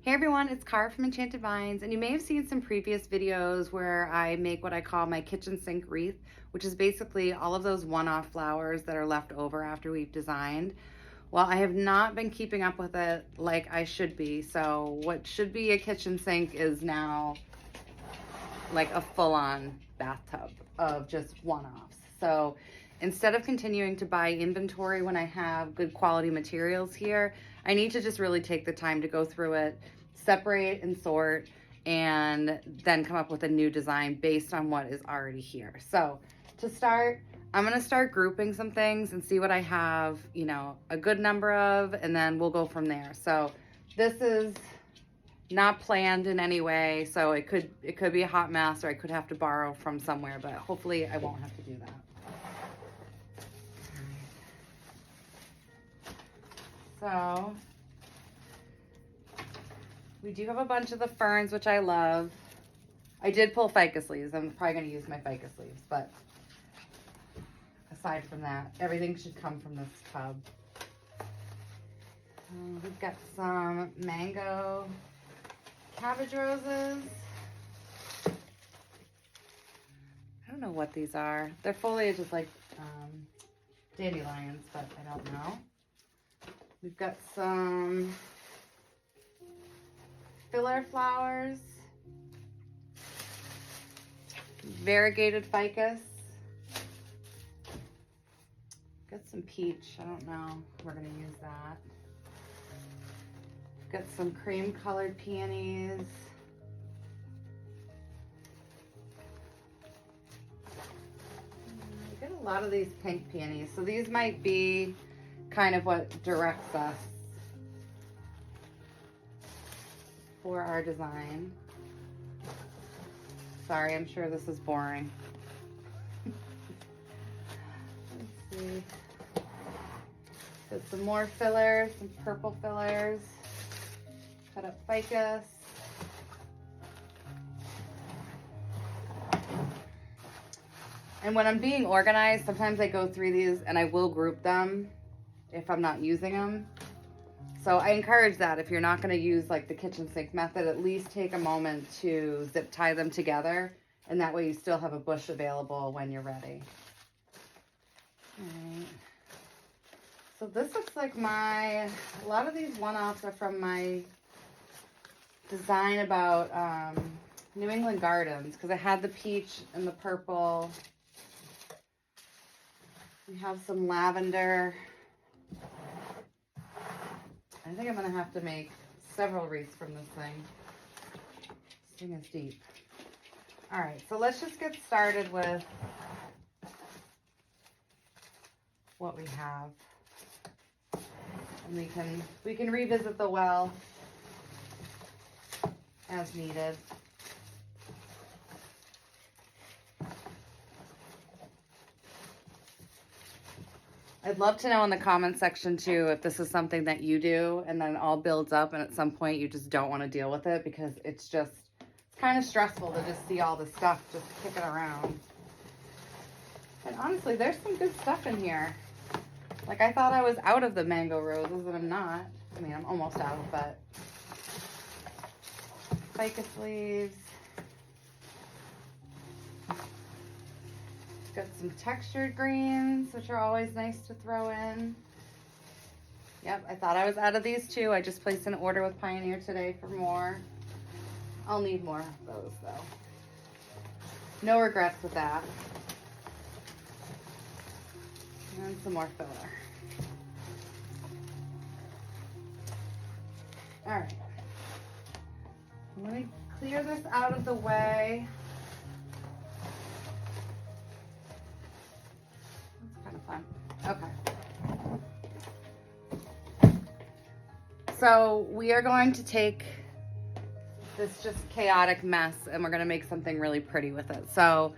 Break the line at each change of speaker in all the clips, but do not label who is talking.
Hey everyone, it's Cara from Enchanted Vines, and you may have seen some previous videos where I make what I call my kitchen sink wreath, which is basically all of those one-off flowers that are left over after we've designed. Well, I have not been keeping up with it like I should be, so what should be a kitchen sink is now like a full-on bathtub of just one-offs. So instead of continuing to buy inventory when I have good quality materials here, I need to just really take the time to go through it, separate and sort, and then come up with a new design based on what is already here. So to start, I'm gonna start grouping some things and see what I have, you know, a good number of, and then we'll go from there. So this is not planned in any way, so it could be a hot mess, or I could have to borrow from somewhere, but hopefully I won't have to do that. So we do have a bunch of the ferns, which I love. I did pull ficus leaves. I'm probably going to use my ficus leaves, but aside from that, everything should come from this tub. We've got some mango cabbage roses. I don't know what these are. Their foliage is like dandelions, but I don't know. We've got some filler flowers, variegated ficus. Got some peach. I don't know. We're going to use that. Got some cream colored peonies. We got a lot of these pink peonies. So these might be kind of what directs us for our design. Sorry, I'm sure this is boring. Let's see. Got some more fillers, some purple fillers. Cut up ficus. And when I'm being organized, sometimes I go through these and I will group them if I'm not using them. So I encourage that if you're not going to use like the kitchen sink method, at least take a moment to zip tie them together, and that way you still have a bush available when you're ready. All right. So this looks like a lot of these one-offs are from my design about New England Gardens, because I had the peach and the purple. We have some lavender. I think I'm going to have to make several wreaths from this thing. This thing is deep. All right, so let's just get started with what we have. And we can revisit the well as needed. I'd love to know in the comment section too if this is something that you do and then it all builds up and at some point you just don't want to deal with it, because it's kind of stressful to just see all this stuff just kicking around. And honestly, there's some good stuff in here. Like, I thought I was out of the mango roses, and I'm not. I mean, I'm almost out, but ficus leaves. Got some textured greens, which are always nice to throw in. Yep, I thought I was out of these too. I just placed an order with Pioneer today for more. I'll need more of those though. No regrets with that. And some more filler. All right. Let me clear this out of the way. Fun. Okay. So we are going to take this just chaotic mess and we're going to make something really pretty with it. So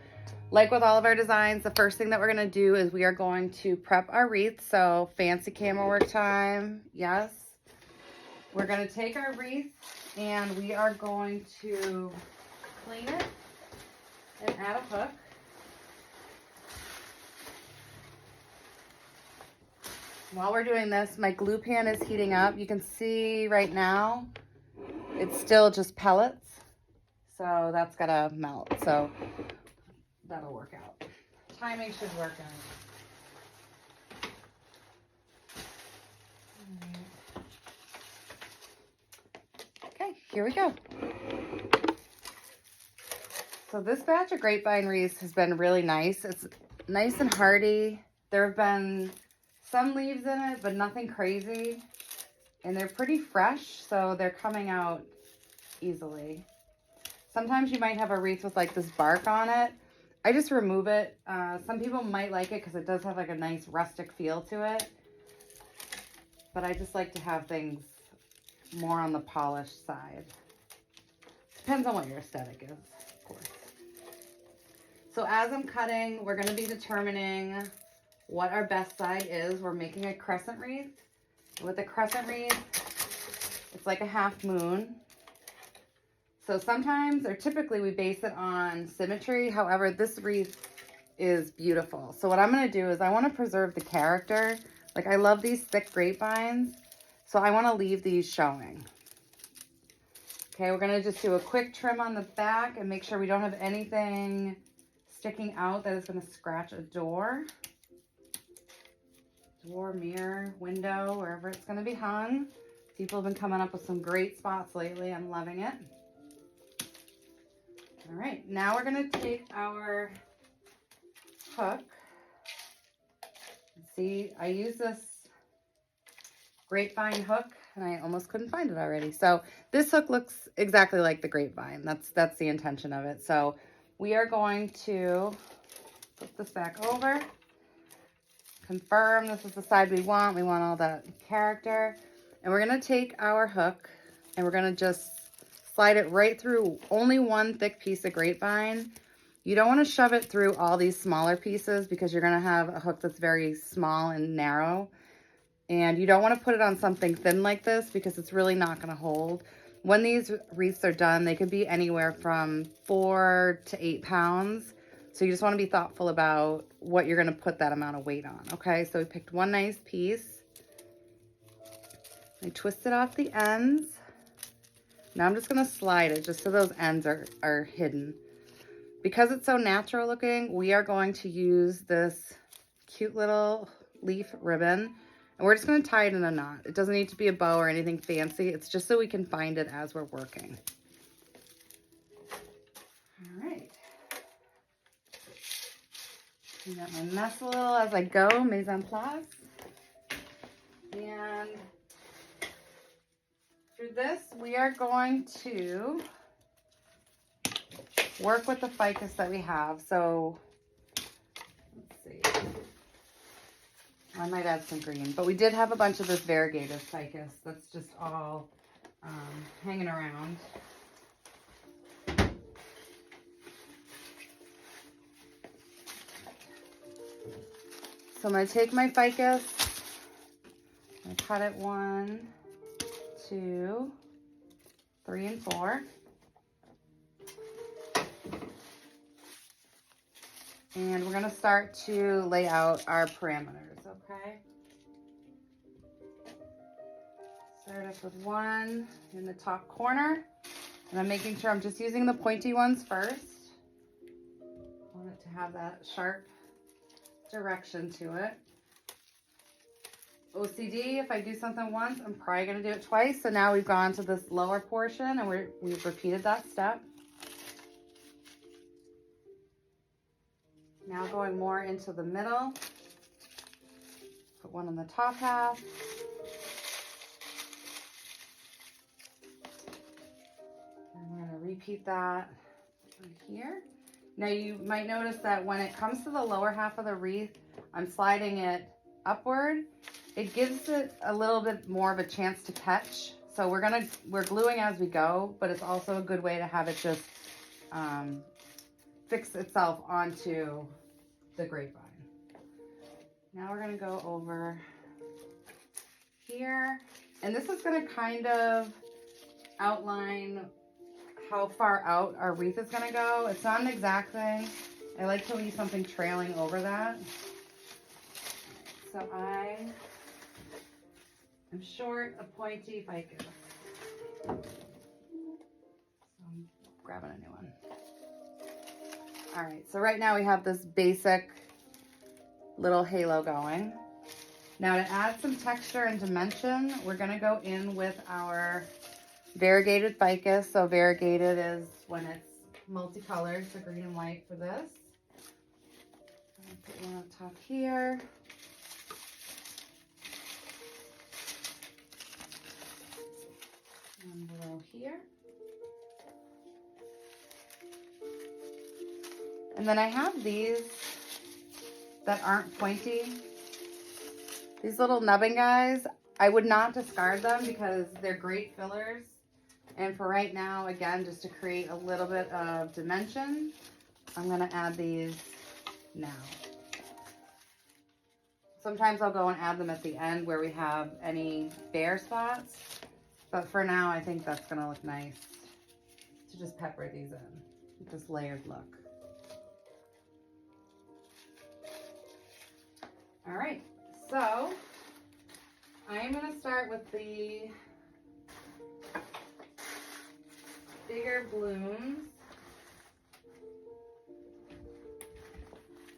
like with all of our designs, the first thing that we're going to do is we are going to prep our wreath. So fancy camera work time. Yes. We're going to take our wreath and we are going to clean it and add a hook. While we're doing this, my glue pan is heating up. You can see right now it's still just pellets. So that's gotta melt. So that'll work out. Timing should work out. Okay, here we go. So this batch of grapevine wreaths has been really nice. It's nice and hardy. There have been some leaves in it, but nothing crazy. And they're pretty fresh, so they're coming out easily. Sometimes you might have a wreath with like this bark on it. I just remove it. Some people might like it because it does have like a nice rustic feel to it. But I just like to have things more on the polished side. Depends on what your aesthetic is, of course. So as I'm cutting, we're going to be determining what our best side is. We're making a crescent wreath. With a crescent wreath, it's like a half moon. So sometimes, or typically, we base it on symmetry. However, this wreath is beautiful. So what I'm going to do is I want to preserve the character. Like, I love these thick grapevines, so I want to leave these showing. Okay, we're going to just do a quick trim on the back and make sure we don't have anything sticking out that is going to scratch a door, mirror, window, wherever it's going to be hung. People have been coming up with some great spots lately. I'm loving it. All right, now we're going to take our hook. See, I use this grapevine hook and I almost couldn't find it already. So this hook looks exactly like the grapevine. That's the intention of it. So we are going to flip this back over. Confirm this is the side we want. We want all that character. And we're going to take our hook and we're going to just slide it right through only one thick piece of grapevine. You don't want to shove it through all these smaller pieces because you're going to have a hook that's very small and narrow. And you don't want to put it on something thin like this because it's really not going to hold. When these wreaths are done, they could be anywhere from 4 to 8 pounds. So you just want to be thoughtful about what you're going to put that amount of weight on. Okay, so we picked one nice piece. I twisted off the ends. Now I'm just going to slide it just so those ends are hidden. Because it's so natural looking, we are going to use this cute little leaf ribbon. And we're just going to tie it in a knot. It doesn't need to be a bow or anything fancy. It's just so we can find it as we're working. All right. I got my mess a little as I go, mise en place. And through this, we are going to work with the ficus that we have. So, let's see. I might add some green, but we did have a bunch of this variegated ficus that's just all hanging around. So I'm going to take my ficus and cut it 1, 2, 3, and 4. And we're going to start to lay out our parameters, okay? Start off with one in the top corner. And I'm making sure I'm just using the pointy ones first. I want it to have that sharp direction to it. OCD, if I do something once, I'm probably going to do it twice. So now we've gone to this lower portion and we've repeated that step. Now going more into the middle. Put one in the top half. And we're going to repeat that right here. Now you might notice that when it comes to the lower half of the wreath, I'm sliding it upward. It gives it a little bit more of a chance to catch. So we're gluing as we go, but it's also a good way to have it just fix itself onto the grapevine. Now we're going to go over here, and this is going to kind of outline how far out our wreath is going to go. It's not an exact thing. I like to leave something trailing over that. So I am short a pointy ficus. grabbing a new one. All right, so right now we have this basic little halo going. Now to add some texture and dimension, we're gonna go in with our variegated ficus. So variegated is when it's multicolored, so green and white for this. I'm gonna put one on top here. One below here. And then I have these that aren't pointy. These little nubbing guys, I would not discard them because they're great fillers. And for right now, again, just to create a little bit of dimension, I'm gonna add these now. Sometimes I'll go and add them at the end where we have any bare spots. But for now, I think that's gonna look nice to just pepper these in with this layered look. All right, so I am gonna start with the bigger blooms.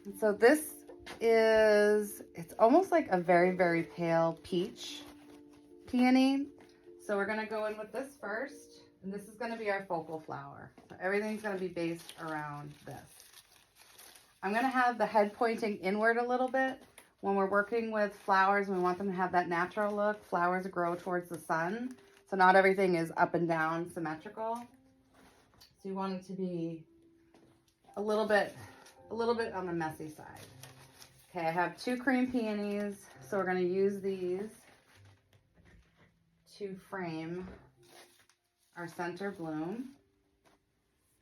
And so this is, it's almost like a very, very pale peach peony. So we're gonna go in with this first, and this is gonna be our focal flower. So everything's gonna be based around this. I'm gonna have the head pointing inward a little bit. When we're working with flowers, we want them to have that natural look. Flowers grow towards the sun, so not everything is up and down symmetrical. So you want it to be a little bit on the messy side. Okay, I have 2 cream peonies, so we're gonna use these to frame our center bloom.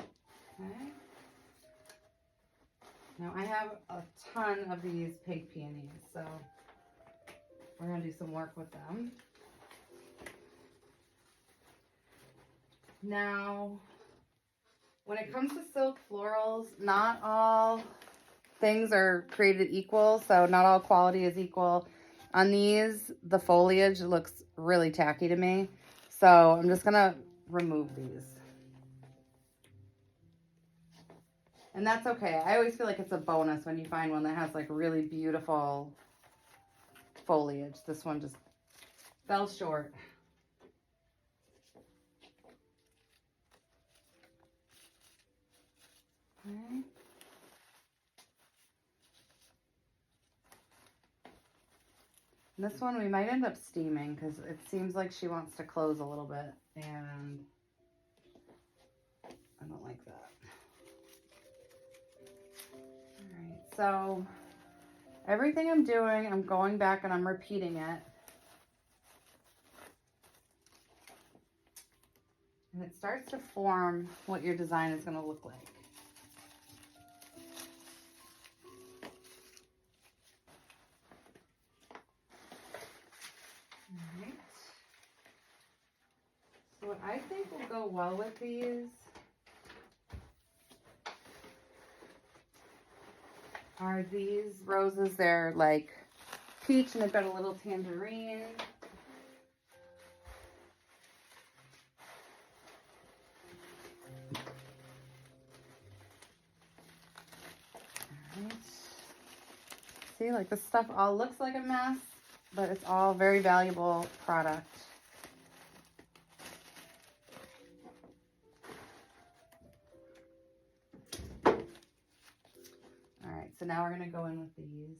Okay. Now I have a ton of these pink peonies, so we're gonna do some work with them. Now, when it comes to silk florals, not all things are created equal, so not all quality is equal. On these, the foliage looks really tacky to me, so I'm just gonna remove these. And that's okay. I always feel like it's a bonus when you find one that has like really beautiful foliage. This one just fell short. Okay. This one we might end up steaming because it seems like she wants to close a little bit, and I don't like that. All right, so everything I'm doing, I'm going back and I'm repeating it. And it starts to form what your design is going to look like. All right. So what I think will go well with these are these roses. They're like peach and they've got a little tangerine. All right. See, like this stuff all looks like a mess, but it's all very valuable product. So now we're going to go in with these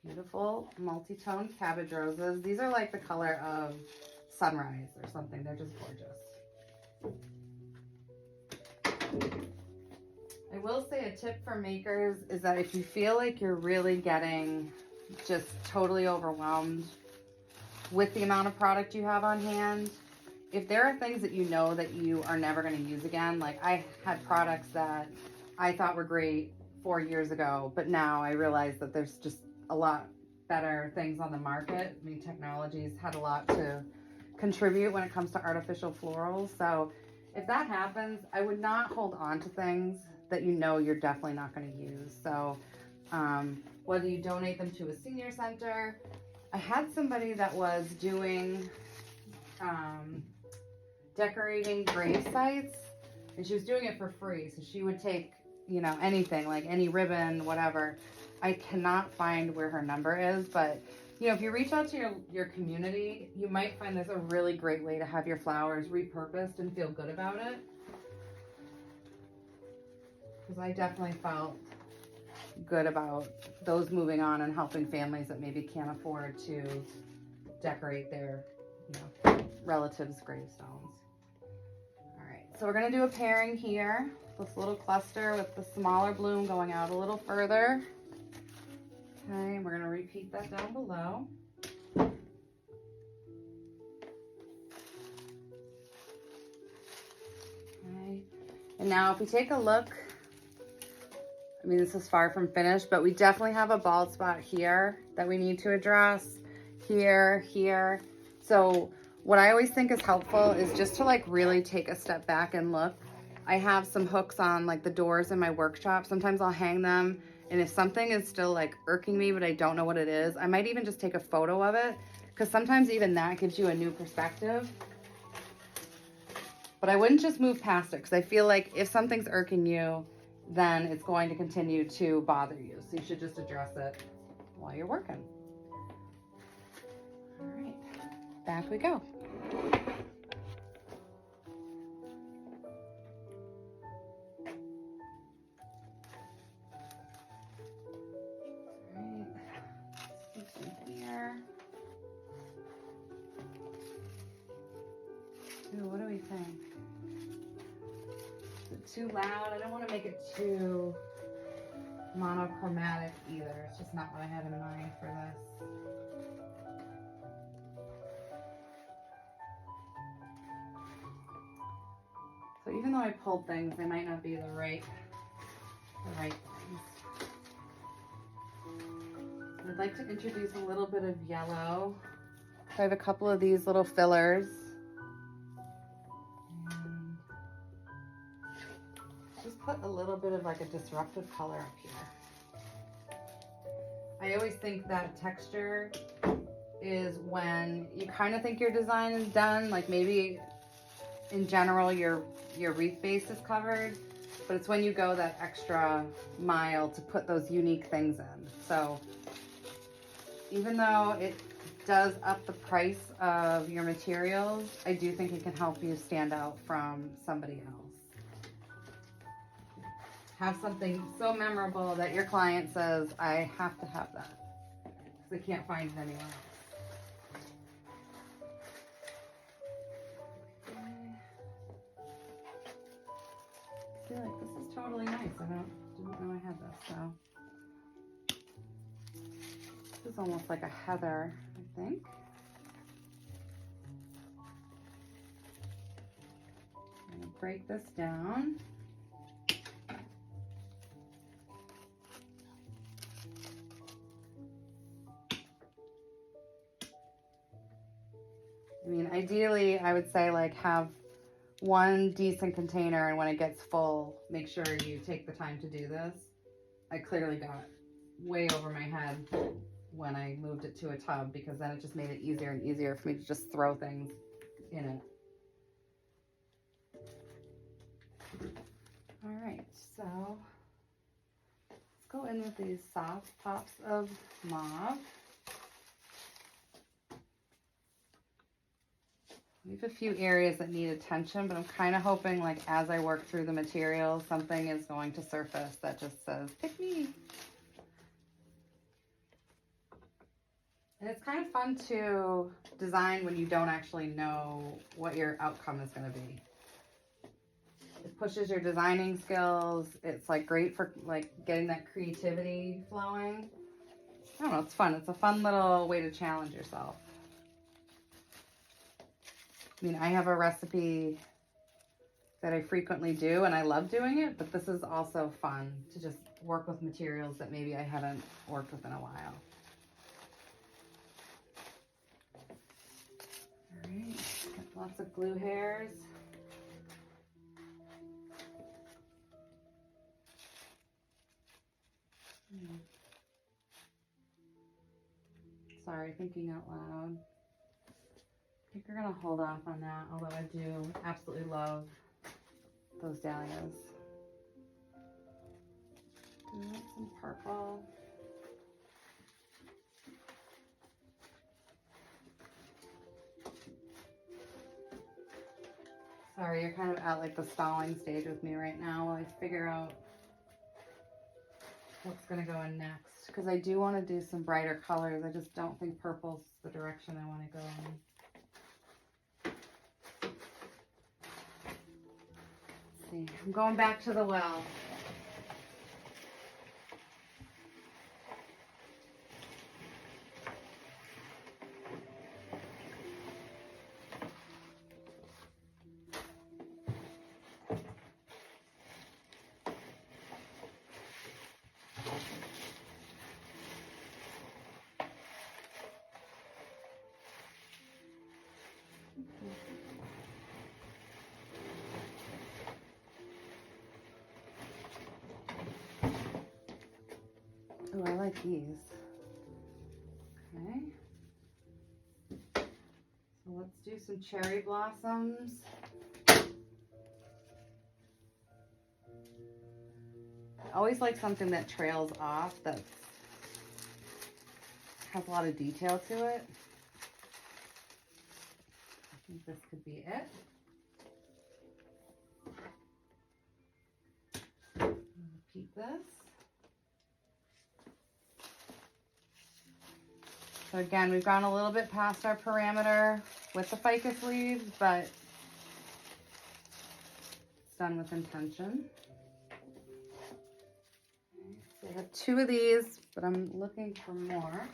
beautiful multi-tone cabbage roses. These are like the color of sunrise or something. They're just gorgeous. I will say a tip for makers is that if you feel like you're really getting just totally overwhelmed with the amount of product you have on hand, if there are things that you know that you are never going to use again, like I had products that I thought were great 4 years ago, but now I realize that there's just a lot better things on the market. I mean, technology's had a lot to contribute when it comes to artificial florals. So if that happens, I would not hold on to things that you know you're definitely not going to use. So whether you donate them to a senior center, I had somebody that was doing decorating grave sites And she was doing it for free. So she would take, you know, anything, like any ribbon, whatever. I cannot find where her number is, but you know, if you reach out to your community, you might find there's a really great way to have your flowers repurposed and feel good about it. Because I definitely felt good about those moving on and helping families that maybe can't afford to decorate their, you know, relatives' gravestones. All right, so we're gonna do a pairing here. This little cluster with the smaller bloom going out a little further. Okay, and we're gonna repeat that down below. Okay, and now if we take a look, I mean, this is far from finished, but we definitely have a bald spot here that we need to address. Here, here. So what I always think is helpful is just to like really take a step back and look. I have some hooks on like the doors in my workshop. Sometimes I'll hang them, and if something is still like irking me, but I don't know what it is, I might even just take a photo of it, because sometimes even that gives you a new perspective. But I wouldn't just move past it, because I feel like if something's irking you, then it's going to continue to bother you. So you should just address it while you're working. All right, back we go. All right, here. Ooh, what do we think? Is it too loud? I don't want to make it too monochromatic either. It's just not what I had in mind for this. So even though I pulled things, they might not be the right things. I'd like to introduce a little bit of yellow. So I have a couple of these little fillers. And just put a little bit of like a disruptive color up here. I always think that texture is when you kind of think your design is done, like maybe in general your wreath base is covered, but it's when you go that extra mile to put those unique things in. So even though it does up the price of your materials, I do think it can help you stand out from somebody else. Have something so memorable that your client says, I have to have that, because they can't find it anywhere else. I feel like this is totally nice. I didn't know I had this, so. This is almost like a heather, I think. I'm gonna break this down. I mean, ideally, I would say like have one decent container, and when it gets full, make sure you take the time to do this. I clearly got way over my head when I moved it to a tub, because then it just made it easier and easier for me to just throw things in it. All right, so let's go in with these soft pops of mauve. We have a few areas that need attention, but I'm kind of hoping like as I work through the material, something is going to surface that just says, pick me. And it's kind of fun to design when you don't actually know what your outcome is going to be. It pushes your designing skills. It's like great for like getting that creativity flowing. I don't know, it's fun. It's a fun little way to challenge yourself. I mean, I have a recipe that I frequently do, and I love doing it, but this is also fun to just work with materials that maybe I haven't worked with in a while. All right, got lots of glue hairs. Sorry, thinking out loud. I think we're gonna hold off on that, although I do absolutely love those dahlias. Do you want some purple? Sorry, you're kind of at like the stalling stage with me right now while I figure out what's going to go in next. Because I do want to do some brighter colors. I just don't think purple's the direction I want to go in. Let's see. I'm going back to the well. Oh, I like these. Okay. So let's do some cherry blossoms. I always like something that trails off, that has a lot of detail to it. I think this could be it. Repeat this. So again, we've gone a little bit past our parameter with the ficus leaves, but it's done with intention. So I have 2 of these, but I'm looking for more.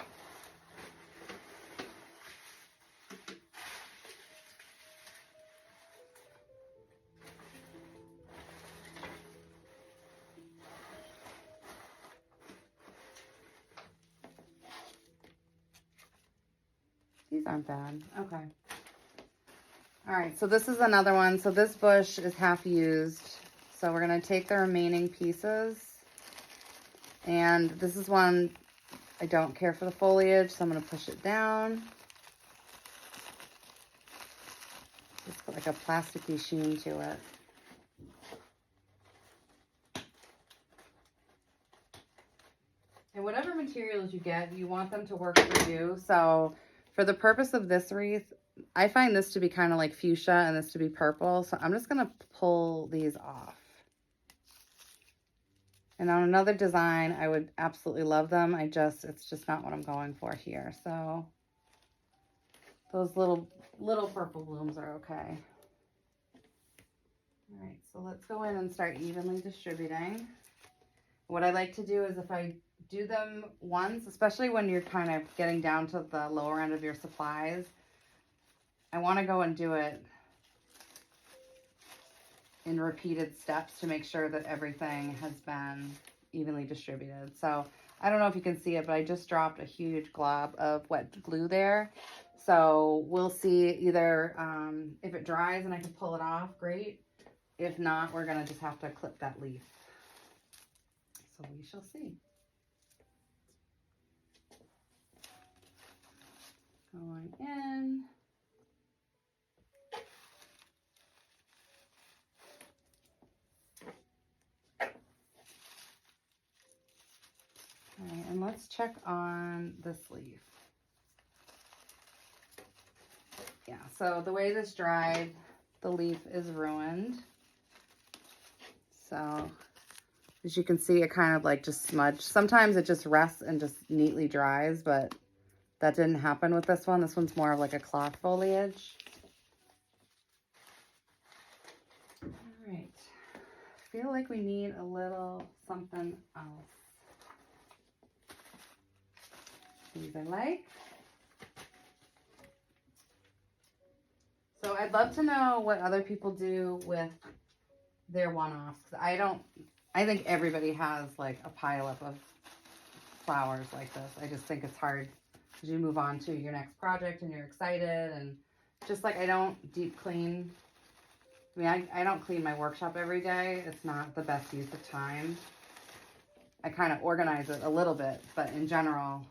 These aren't bad. Okay. All right, so this is another one. So this bush is half used. So we're going to take the remaining pieces. And this is one, I don't care for the foliage, so I'm going to push it down. Just put like a plasticky sheen to it. And whatever materials you get, you want them to work for you. So for the purpose of this wreath, I find this to be kind of like fuchsia and this to be purple. So I'm just going to pull these off. And on another design, I would absolutely love them. It's just not what I'm going for here. So those little purple blooms are okay. All right, so let's go in and start evenly distributing. What I like to do is if I do them once, especially when you're kind of getting down to the lower end of your supplies, I want to go and do it in repeated steps to make sure that everything has been evenly distributed. So I don't know if you can see it, but I just dropped a huge glob of wet glue there. So we'll see either if it dries and I can pull it off, great. If not, we're going to just have to clip that leaf. So we shall see. Going in. All right, and let's check on this leaf. Yeah, so the way this dried, the leaf is ruined. So as you can see, it kind of like just smudged. Sometimes it just rests and just neatly dries, but that didn't happen with this one. This one's more of like a cloth foliage. All right. I feel like we need a little something else. These I like. So I'd love to know what other people do with their one-offs. I think everybody has like a pileup of flowers like this. I just think it's hard because you move on to your next project and you're excited, and just like I don't deep clean. I mean, I don't clean my workshop every day. It's not the best use of time. I kind of organize it a little bit, but in general,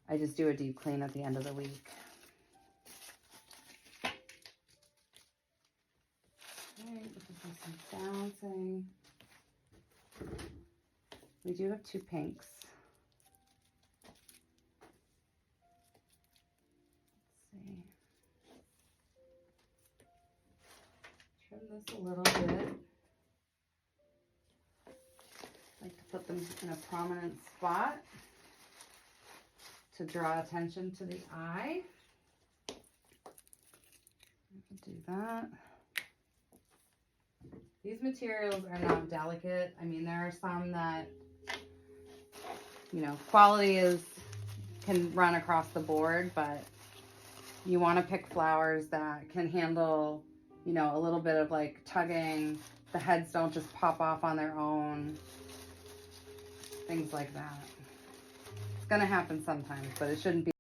I just do a deep clean at the end of the week. All right, with the Some balancing. We do have 2 pinks. Let's see. Trim this a little bit. I like to put them in a prominent spot to draw attention to the eye. Do that. These materials are not delicate. I mean, there are some that, you know, quality can run across the board, but you want to pick flowers that can handle, you know, a little bit of like tugging. The heads don't just pop off on their own. Things like that. It's going to happen sometimes, but it shouldn't be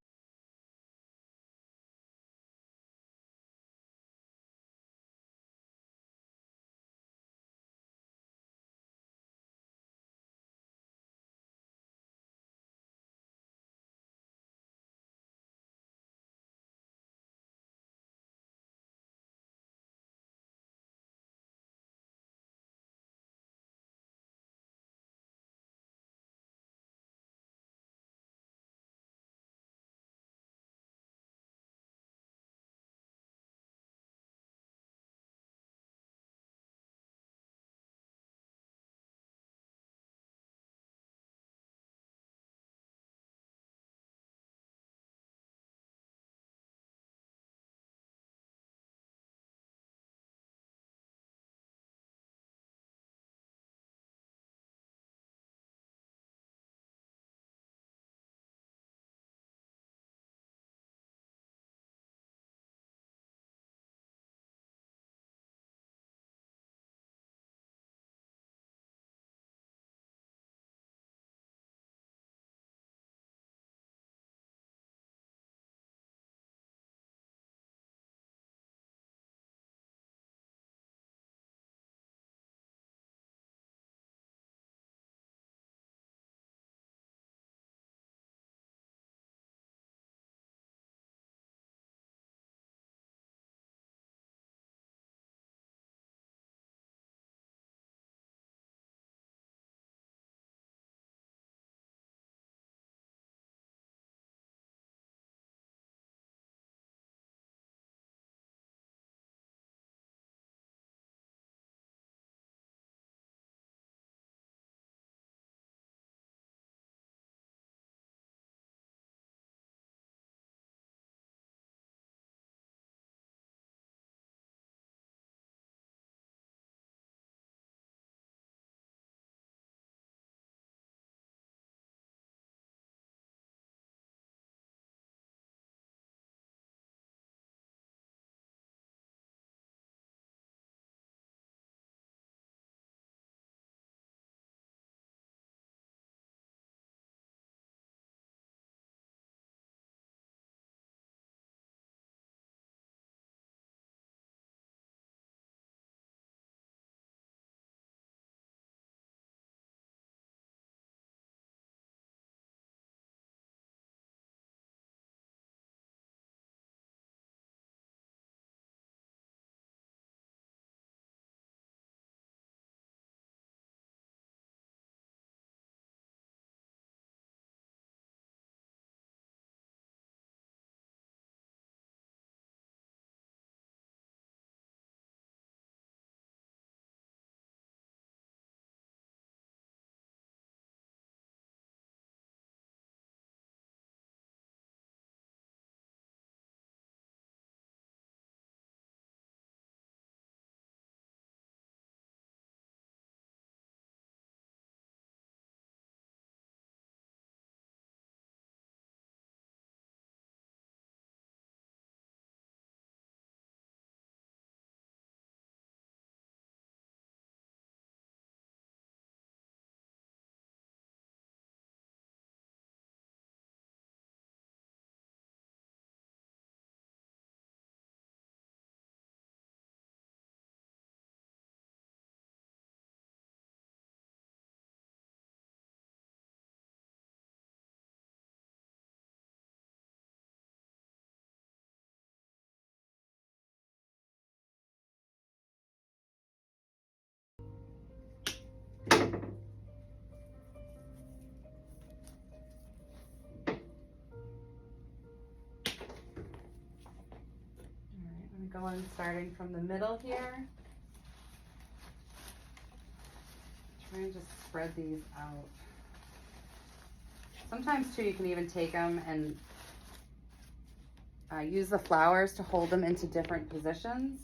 Going starting from the middle here. Try and just spread these out. Sometimes too, you can even take them and use the flowers to hold them into different positions.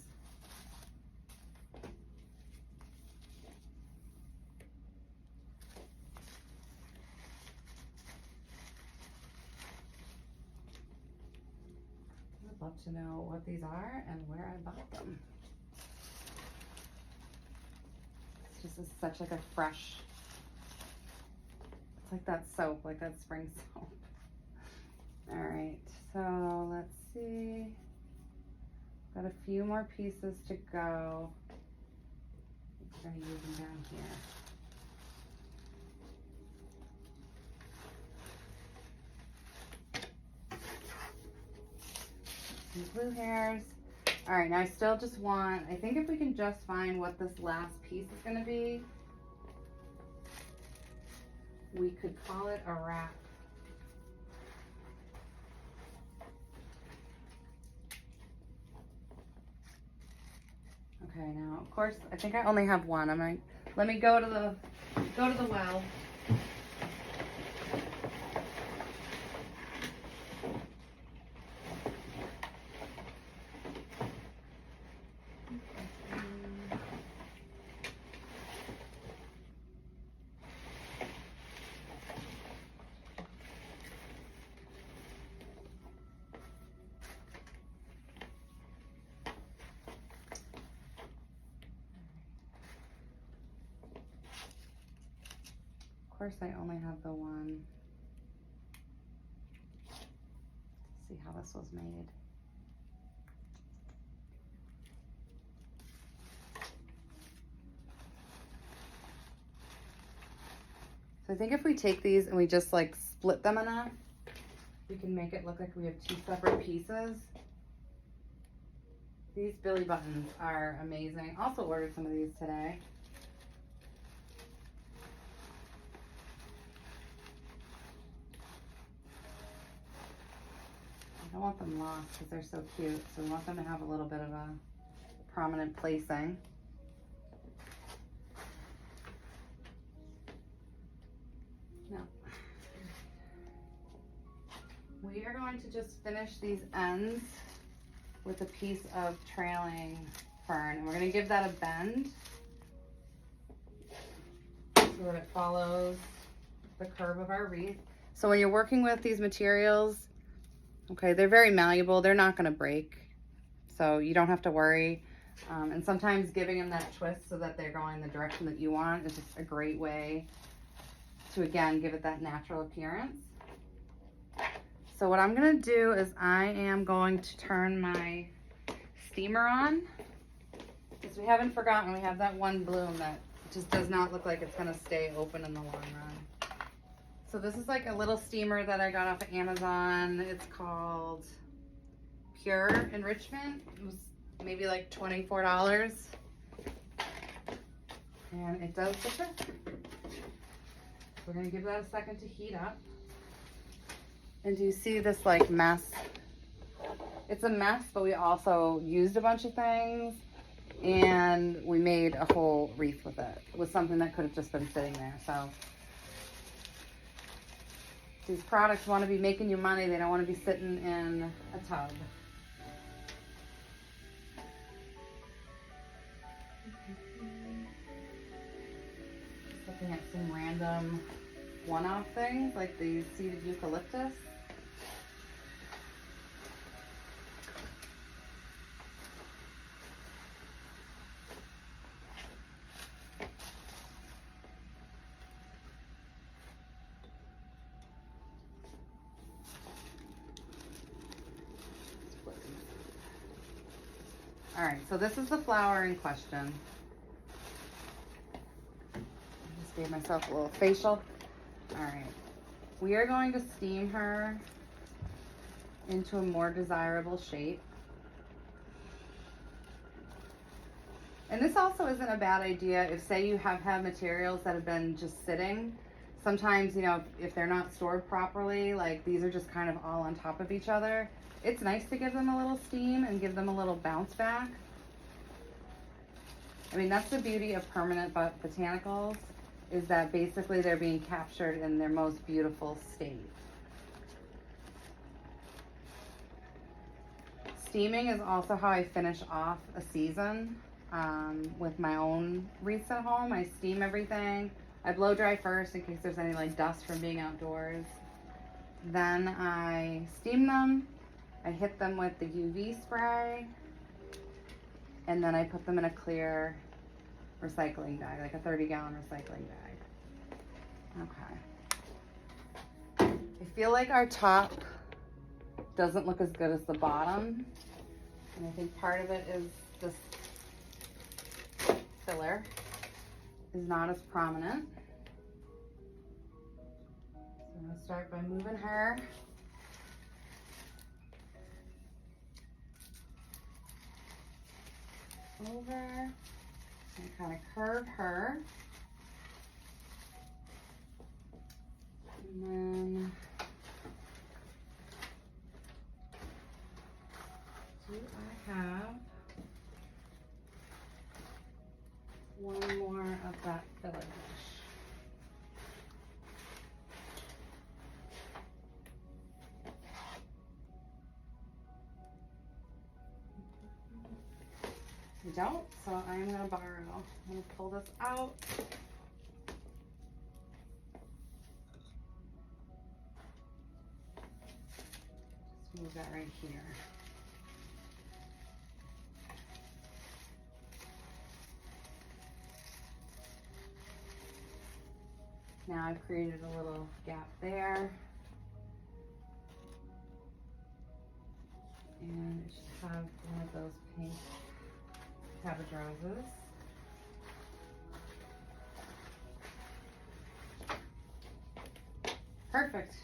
I'd love to know what these are and where I bought them. It's just such like a fresh, it's like that soap, like that spring soap. All right, so let's see. Got a few more pieces to go. We're gonna use them down here. Some blue hairs. All right, now I still just want, I think if we can just find what this last piece is gonna be, we could call it a wrap. Okay, now of course I think I only have one. Let me go to the well. Of course, I only have the one. Let's see how this was made. So I think if we take these and we just like split them enough, we can make it look like we have two separate pieces. These Billy buttons are amazing. Also ordered some of these today. I don't want them lost because they're so cute. So we want them to have a little bit of a prominent placing. No. We are going to just finish these ends with a piece of trailing fern. And we're going to give that a bend so that it follows the curve of our wreath. So when you're working with these materials, okay, they're very malleable. They're not going to break, so you don't have to worry. And sometimes giving them that twist so that they're going the direction that you want is just a great way to, again, give it that natural appearance. So what I'm going to do is I am going to turn my steamer on, because we haven't forgotten we have that one bloom that just does not look like it's going to stay open in the long run. So this is like a little steamer that I got off of Amazon. It's called Pure Enrichment. It was maybe like $24. And it does the trick. We're gonna give that a second to heat up. And do you see this like mess? It's a mess, but we also used a bunch of things and we made a whole wreath with it. It was something that could have just been sitting there. So these products want to be making you money. They don't want to be sitting in a tub. Just looking at some random one-off things like these seeded eucalyptus. All right, so this is the flower in question. I just gave myself a little facial. All right, we are going to steam her into a more desirable shape. And this also isn't a bad idea if, say, you have had materials that have been just sitting. Sometimes, you know, if they're not stored properly, like these are just kind of all on top of each other. It's nice to give them a little steam and give them a little bounce back. I mean, that's the beauty of permanent botanicals, is that basically they're being captured in their most beautiful state. Steaming is also how I finish off a season with my own wreaths at home. I steam everything. I blow dry first in case there's any like dust from being outdoors. Then I steam them. I hit them with the UV spray, and then I put them in a clear recycling bag, like a 30-gallon recycling bag. Okay. I feel like our top doesn't look as good as the bottom, and I think part of it is this filler is not as prominent. So I'm gonna start by moving her over and kind of curve her. And then do I have one more of that filler brush? I don't, so I'm gonna borrow. I'm gonna pull this out. Just move that right here. Now I've created a little gap there. And it should have one of those pink cabbage roses. Perfect.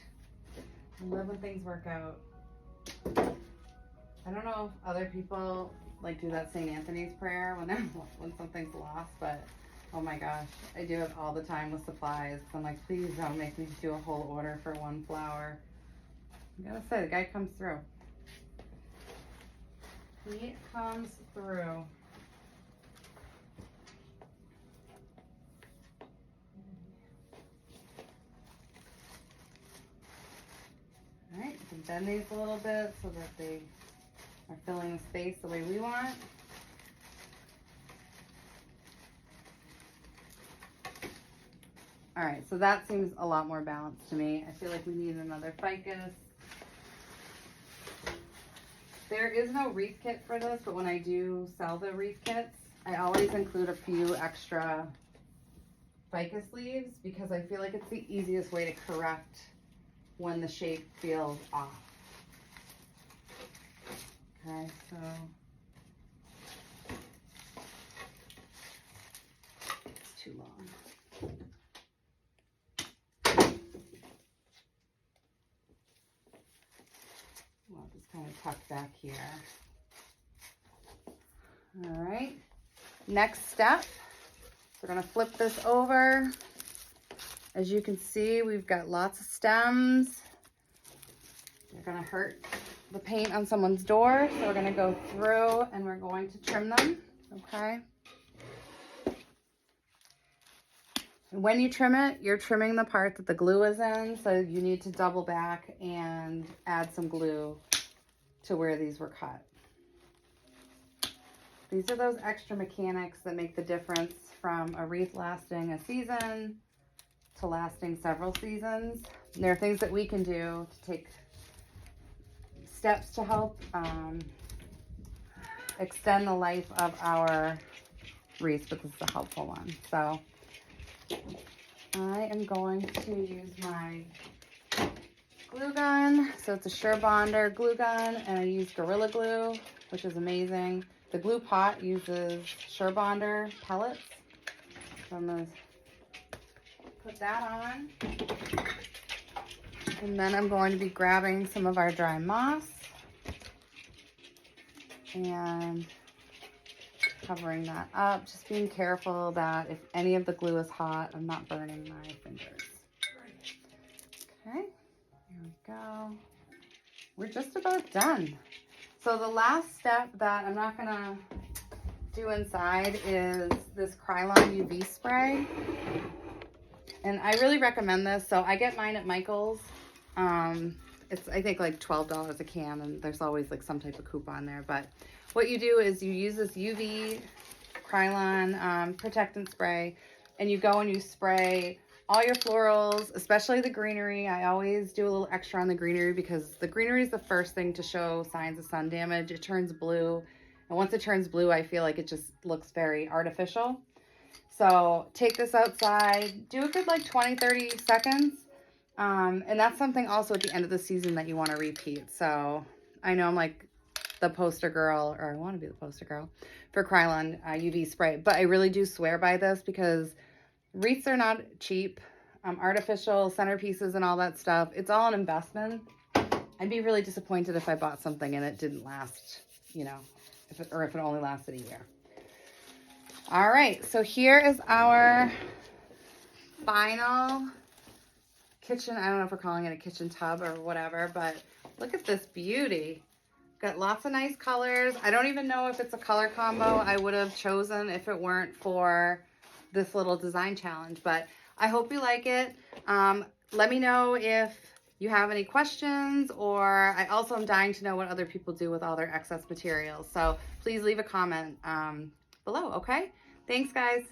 I love when things work out. I don't know if other people like do that St. Anthony's prayer when something's lost, but oh my gosh, I do it all the time with supplies. I'm like, please don't make me do a whole order for one flower. I gotta say, the guy comes through. He comes through. All right, we can bend these a little bit so that they are filling the space the way we want. All right, so that seems a lot more balanced to me. I feel like we need another ficus. There is no wreath kit for this, but when I do sell the wreath kits, I always include a few extra ficus leaves because I feel like it's the easiest way to correct when the shape feels off. Okay, so it's too long. Well, just kind of tuck back here. All right, next step, we're gonna flip this over. As you can see, we've got lots of stems. They're gonna hurt the paint on someone's door, so we're gonna go through and we're going to trim them, okay? And when you trim it, you're trimming the part that the glue is in, so you need to double back and add some glue to where these were cut. These are those extra mechanics that make the difference from a wreath lasting a season to lasting several seasons. And there are things that we can do to take steps to help extend the life of our wreath, but this is a helpful one. So I am going to use my glue gun. So it's a Sure Bonder glue gun, and I use Gorilla Glue, which is amazing. The glue pot uses Sure Bonder pellets. So I'm gonna put that on. And then I'm going to be grabbing some of our dry moss and covering that up. Just being careful that if any of the glue is hot, I'm not burning my fingers. Okay, here we go. we're just about done. So the last step that I'm not gonna do inside is this Krylon UV spray. And I really recommend this. So I get mine at Michael's. It's, I think, like $12 a can, and there's always like some type of coupon there. But what you do is you use this UV Krylon protectant spray, and you go and you spray all your florals, especially the greenery. I always do a little extra on the greenery because the greenery is the first thing to show signs of sun damage. It turns blue, and once it turns blue, I feel like it just looks very artificial. So take this outside, do a good like 20-30 seconds. And that's something also at the end of the season that you want to repeat. So I know I'm like the poster girl, or I want to be the poster girl for Krylon UV spray, but I really do swear by this because wreaths are not cheap. Artificial centerpieces and all that stuff, it's all an investment. I'd be really disappointed if I bought something and it didn't last, you know, if it only lasted a year. All right, so here is our final kitchen. I don't know if we're calling it a kitchen tub or whatever, but look at this beauty. Got lots of nice colors. I don't even know if it's a color combo I would have chosen if it weren't for this little design challenge, but I hope you like it. Let me know if you have any questions, or I also am dying to know what other people do with all their excess materials. So please leave a comment below, okay? Thanks, guys.